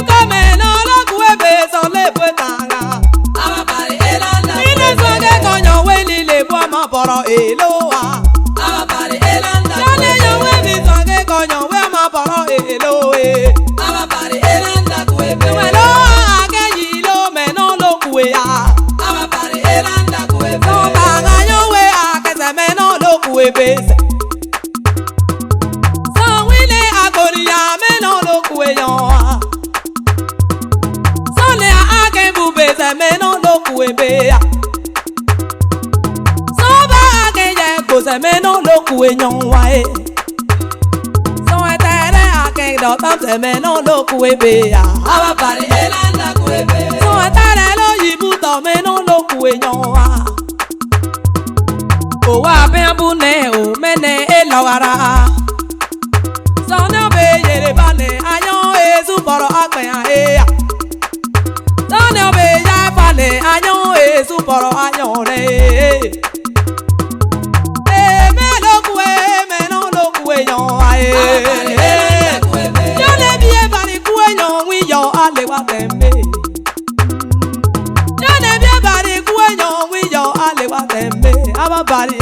come no lo cuebe son le puetanga. Ababari elanda Ine songe konyo weni le bomo poro eloa. Ababari elanda Jale yo weni songe konyo we mo poro eloe. Ababari elanda kuebe Welo ake yilo me no lo kuea. Ababari elanda kuebe No banga yo we ake se me no lo kuebe. So wile agoria me no lo kueyo. So le ake bube se me no lo kuebe. So ba ake ye go se me no lo kueyo wae. So etere ake do tam se me no lo kuebe ya. Ababari elanda kuebe So etere lo yibuto me no lo kueyo wa. O wa be abune o mene elawara. So no be yere bale ayo ezu boro akpe a e. So no be ya bale ayo ezu boro ayo re. E me lo kue me no lo kueyo a Ababari e. elanda kuebe Yo le vie bari kueyo wi yo ale wa tembe. Yo le vie bari kueyo wi yo ale wa tembe. Ababari.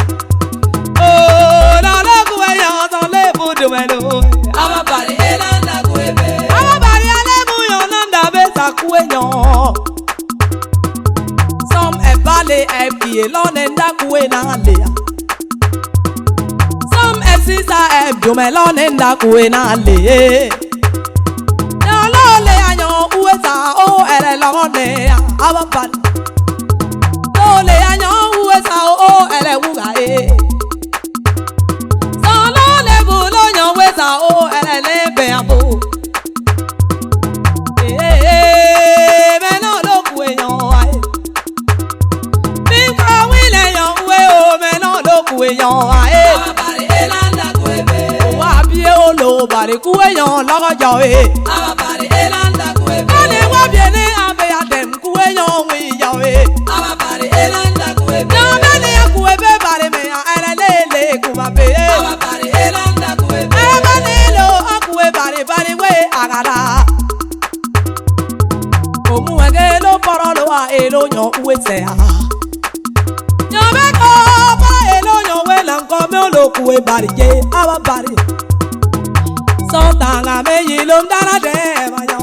Oh, na lo kueyo son le budu melo. Ababari elanda kuebe Ababari ale mu yo nanda be sa kueyo. Some e bale e pie lo nenda kue na le. Some e sisa e dume lo nenda kue na le. Yo lo le ayo uesa o ere lo ne ababari. Lo le ayo uesa o ere wuga e. So lo le bu lo yo uesa o ere le be abo. Me no lo kue yo ai. Binko wile yo we o me no lo kue yo ai. Ababari elanda kuebe Wa bie o lo bari kue yo lo yo e. Ababari elanda kuebe Ani wa bie ni abe ya dem kue yo wi yo e. Ababari elanda kuebe Yo me ni kue be bari me ya ere le le kuma be. Ababari elanda kuebe E ma ni lo akue bari bari we agara. Omu ege lo poro lo a elo nyo we se a. Nyo be ko pa elo nyo we lan ko me lo kue bari je ababari. So tanga me yi lo ndara de ma yo.